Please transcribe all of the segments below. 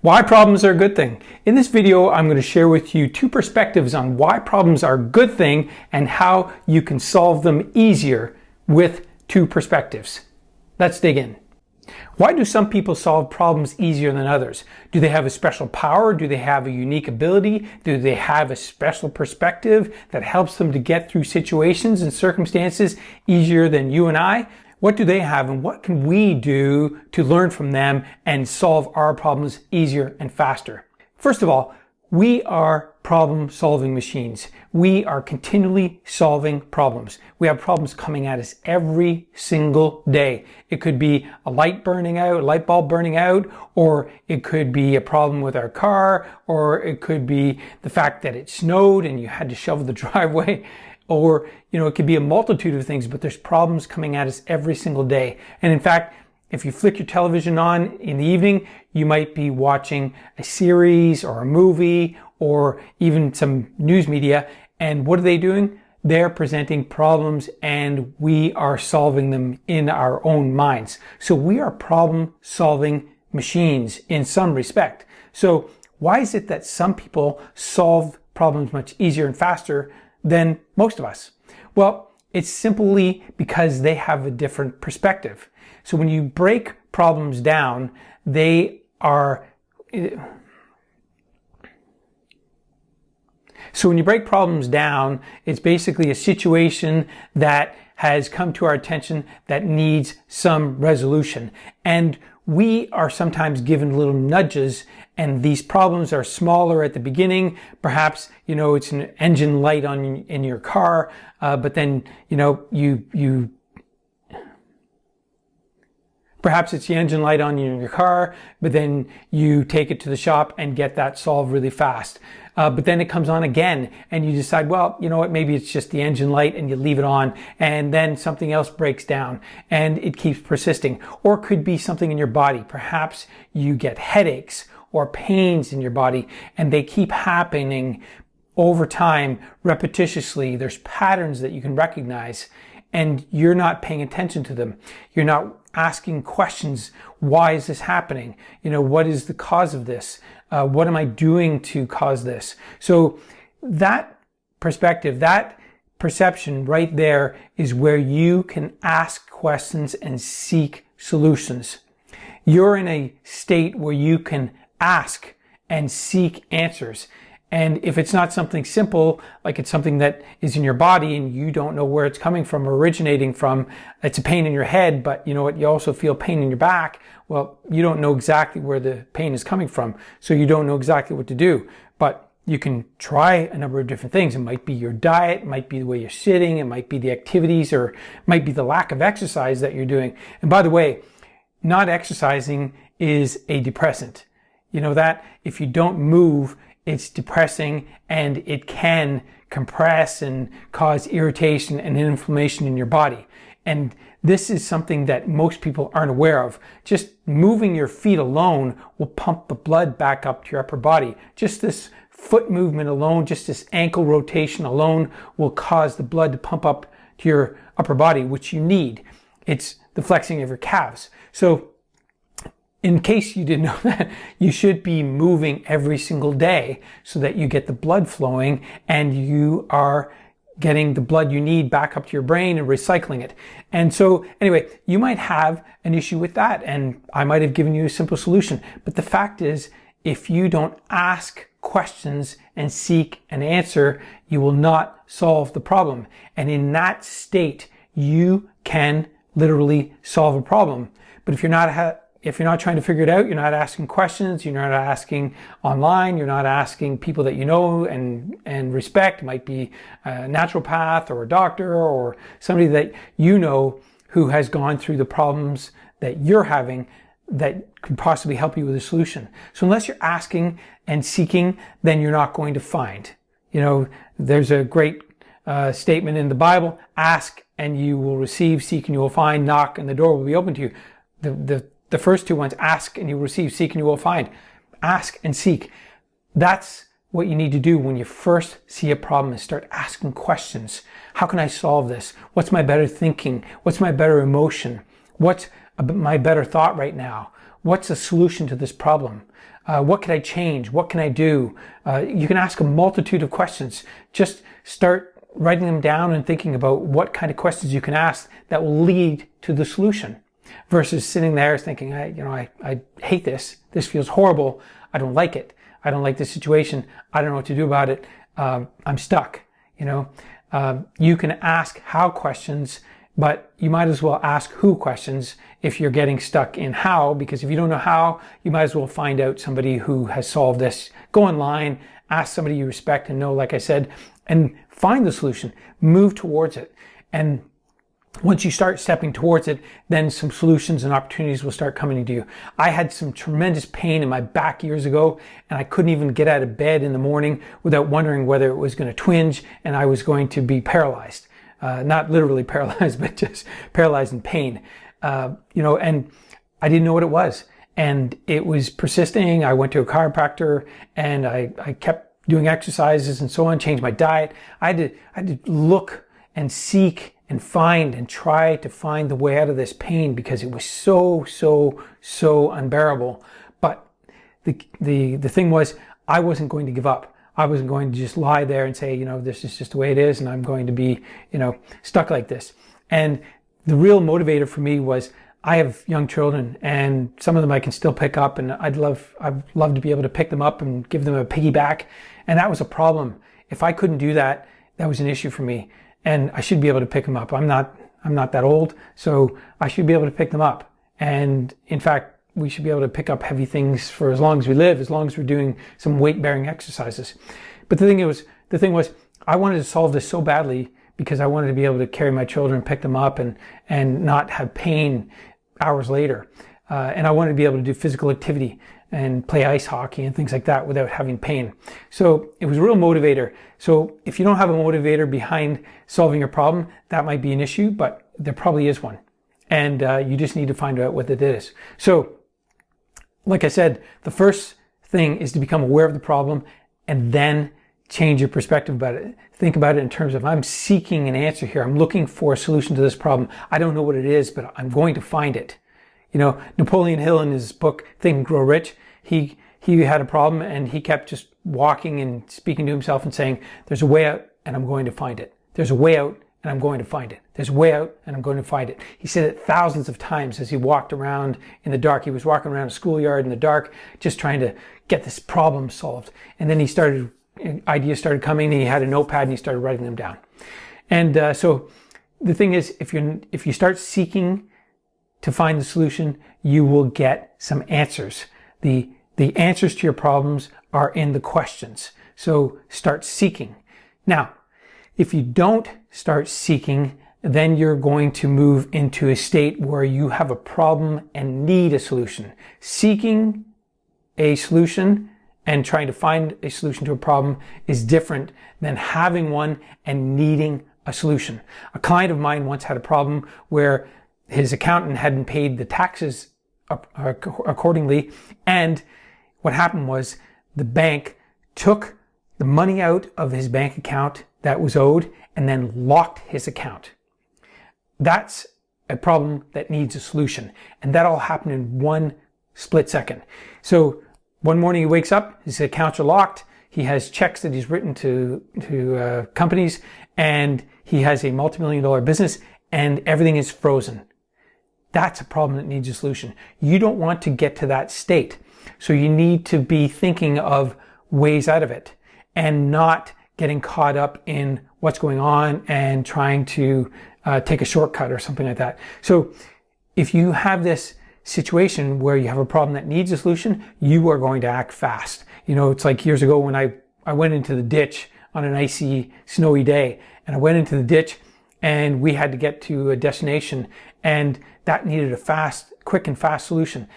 Why problems are a good thing. In this video, I'm going to share with you two perspectives on why problems are a good thing and how you can solve them easier with two perspectives. Let's dig in. Why do some people solve problems easier than others? Do they have a special power? Do they have a unique ability? Do they have a special perspective that helps them to get through situations and circumstances easier than you and I? What do they have, and what can we do to learn from them and solve our problems easier and faster? First of all, we are problem-solving machines. We are continually solving problems. We have problems coming at us every single day. It could be a light bulb burning out, or it could be a problem with our car, or it could be the fact that it snowed and you had to shovel the driveway. Or, it could be a multitude of things, but there's problems coming at us every single day. And in fact, if you flick your television on in the evening, you might be watching a series or a movie or even some news media. And what are they doing? They're presenting problems and we are solving them in our own minds. So we are problem-solving machines in some respect. So why is it that some people solve problems much easier and faster than most of us? Well, it's simply because they have a different perspective. So when you break problems down, it's basically a situation that has come to our attention that needs some resolution. And we are sometimes given little nudges, and these problems are smaller at the beginning. Perhaps, it's an engine light in your car, but then, perhaps it's the engine light on in your car, but then you take it to the shop and get that solved really fast. But then it comes on again and you decide, well, maybe it's just the engine light, and you leave it on, and then something else breaks down and it keeps persisting. Or it could be something in your body. Perhaps you get headaches or pains in your body, and they keep happening over time, repetitiously. There's patterns that you can recognize, and you're not paying attention to them. You're not asking questions. Why is this happening? What is the cause of this? What am I doing to cause this? So that perspective, that perception right there is where you can ask questions and seek solutions. You're in a state where you can ask and seek answers. And if it's not something simple, like it's something that is in your body and you don't know where it's coming from or originating from, it's a pain in your head, but you also feel pain in your back. Well, you don't know exactly where the pain is coming from, so you don't know exactly what to do. But you can try a number of different things. It might be your diet, it might be the way you're sitting, it might be the activities, or it might be the lack of exercise that you're doing. And by the way, not exercising is a depressant. That if you don't move, it's depressing, and it can compress and cause irritation and inflammation in your body. And this is something that most people aren't aware of. Just moving your feet alone will pump the blood back up to your upper body. Just this foot movement alone, just this ankle rotation alone will cause the blood to pump up to your upper body, which you need. It's the flexing of your calves. So in case you didn't know that, you should be moving every single day so that you get the blood flowing and you are getting the blood you need back up to your brain and recycling it. And so anyway, you might have an issue with that, and I might have given you a simple solution. But the fact is, if you don't ask questions and seek an answer, you will not solve the problem. And in that state, you can literally solve a problem. But if you're not trying to figure it out, you're not asking questions, you're not asking online, you're not asking people that you know and respect. It might be a naturopath or a doctor or somebody that you know who has gone through the problems that you're having that could possibly help you with a solution. So unless you're asking and seeking, then you're not going to find. There's a great statement in the Bible: ask and you will receive, seek and you will find, knock and the door will be open to you. The first two ones, ask and you will receive, seek and you will find. Ask and seek. That's what you need to do when you first see a problem, is start asking questions. How can I solve this? What's my better thinking? What's my better emotion? What's my better thought right now? What's the solution to this problem? What can I change? What can I do? You can ask a multitude of questions. Just start writing them down and thinking about what kind of questions you can ask that will lead to the solution, versus sitting there thinking, I hate this. This feels horrible. I don't like it. I don't like this situation. I don't know what to do about it. I'm stuck. You can ask how questions, but you might as well ask who questions if you're getting stuck in how, because if you don't know how, you might as well find out somebody who has solved this. Go online, ask somebody you respect and know, like I said, and find the solution, move towards it. And once you start stepping towards it, then some solutions and opportunities will start coming to you. I had some tremendous pain in my back years ago, and I couldn't even get out of bed in the morning without wondering whether it was going to twinge and I was going to be paralyzed. Not literally paralyzed, but just paralyzed in pain. And I didn't know what it was. And it was persisting. I went to a chiropractor and I kept doing exercises and so on, changed my diet. I had to look and seek and find and try to find the way out of this pain, because it was so unbearable. But the thing was, I wasn't going to give up. I wasn't going to just lie there and say, this is just the way it is and I'm going to be, stuck like this. And the real motivator for me was, I have young children and some of them I can still pick up, and I'd love to be able to pick them up and give them a piggyback. And that was a problem. If I couldn't do that, that was an issue for me. And I should be able to pick them up. I'm not that old, so I should be able to pick them up. And in fact, we should be able to pick up heavy things for as long as we live, as long as we're doing some weight-bearing exercises. But the thing was, I wanted to solve this so badly because I wanted to be able to carry my children, pick them up, and not have pain hours later. And I wanted to be able to do physical activity and play ice hockey and things like that without having pain. So it was a real motivator. So if you don't have a motivator behind solving your problem, that might be an issue, but there probably is one. And you just need to find out what it is. So like I said, the first thing is to become aware of the problem and then change your perspective about it. Think about it in terms of, I'm seeking an answer here. I'm looking for a solution to this problem. I don't know what it is, but I'm going to find it. Napoleon Hill, in his book, Think and Grow Rich, he had a problem and he kept just walking and speaking to himself and saying, there's a way out and I'm going to find it. There's a way out and I'm going to find it. There's a way out and I'm going to find it. He said it thousands of times as he walked around in the dark. He was walking around a schoolyard in the dark, just trying to get this problem solved. And then ideas started coming, and he had a notepad and he started writing them down. And so the thing is, if you start seeking to find the solution, you will get some answers. The answers to your problems are in the questions. So start seeking. Now, if you don't start seeking, then you're going to move into a state where you have a problem and need a solution. Seeking a solution and trying to find a solution to a problem is different than having one and needing a solution. A client of mine once had a problem where his accountant hadn't paid the taxes accordingly, and what happened was the bank took the money out of his bank account that was owed and then locked his account. That's a problem that needs a solution, and that all happened in one split second. So one morning he wakes up, his accounts are locked, he has checks that he's written to companies, and he has a multi-million-dollar business, and everything is frozen. That's a problem that needs a solution. You don't want to get to that state. So you need to be thinking of ways out of it and not getting caught up in what's going on and trying to take a shortcut or something like that. So if you have this situation where you have a problem that needs a solution, you are going to act fast. It's like years ago when I went into the ditch on an icy, snowy day, and I went into the ditch and we had to get to a destination, and that needed a quick and fast solution.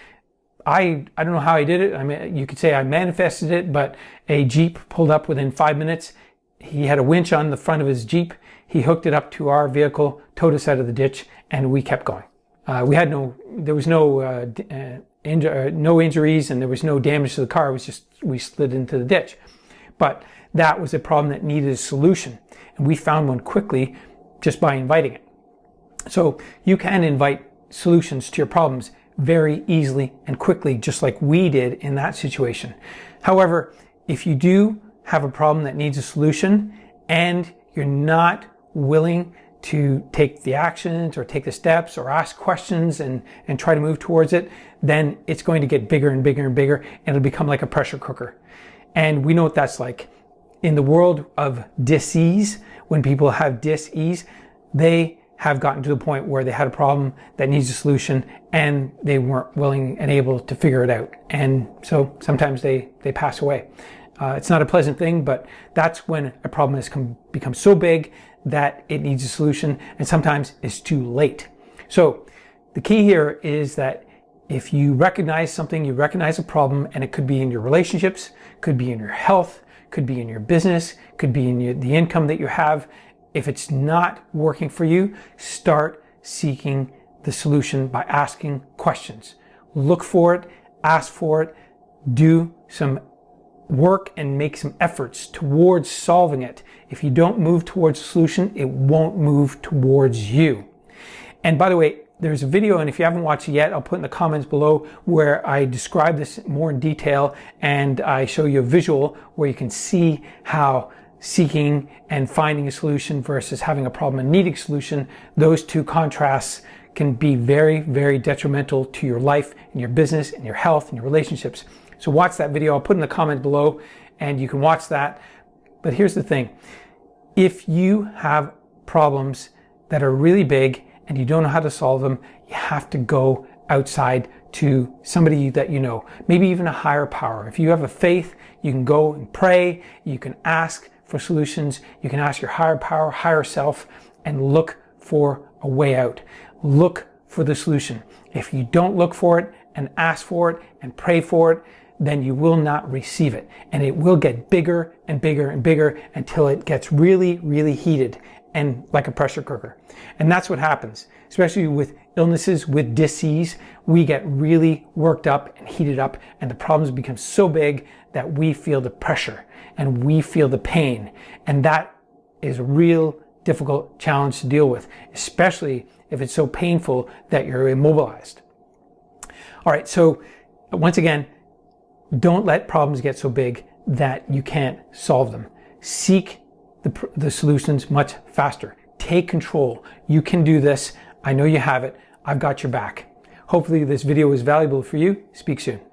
I don't know how I did it. I mean, you could say I manifested it, but a Jeep pulled up within 5 minutes. He had a winch on the front of his Jeep. He hooked it up to our vehicle, towed us out of the ditch, and we kept going. There was no injuries, and there was no damage to the car. It was just, we slid into the ditch. But that was a problem that needed a solution. And we found one quickly just by inviting it. So you can invite solutions to your problems very easily and quickly, just like we did in that situation. However, if you do have a problem that needs a solution and you're not willing to take the actions or take the steps or ask questions and try to move towards it, then it's going to get bigger and bigger and bigger, and it'll become like a pressure cooker. And we know what that's like. In the world of dis-ease, when people have dis-ease, they have gotten to the point where they had a problem that needs a solution and they weren't willing and able to figure it out. And so sometimes they pass away. It's not a pleasant thing, but that's when a problem has become so big that it needs a solution, and sometimes it's too late. So the key here is that if you recognize something, you recognize a problem, and it could be in your relationships, could be in your health, could be in your business, could be in the income that you have. If it's not working for you, start seeking the solution by asking questions. Look for it, ask for it, do some work and make some efforts towards solving it. If you don't move towards a solution, it won't move towards you. And by the way, there's a video, and if you haven't watched it yet, I'll put in the comments below, where I describe this more in detail and I show you a visual where you can see how seeking and finding a solution versus having a problem and needing a solution, those two contrasts can be very, very detrimental to your life and your business and your health and your relationships. So watch that video. I'll put in the comment below and you can watch that. But here's the thing. If you have problems that are really big and you don't know how to solve them, you have to go outside to somebody that you know, maybe even a higher power. If you have a faith, you can go and pray, you can ask for solutions, you can ask your higher power, higher self, and look for a way out. Look for the solution. If you don't look for it and ask for it and pray for it, then you will not receive it. And it will get bigger and bigger and bigger until it gets really, really heated and like a pressure cooker. And that's what happens, especially with illnesses, with disease. We get really worked up and heated up, and the problems become so big that we feel the pressure and we feel the pain. And that is a real difficult challenge to deal with, especially if it's so painful that you're immobilized. All right, so once again, don't let problems get so big that you can't solve them. Seek the solutions much faster. Take control. You can do this. I know you have it. I've got your back. Hopefully this video was valuable for you. Speak soon.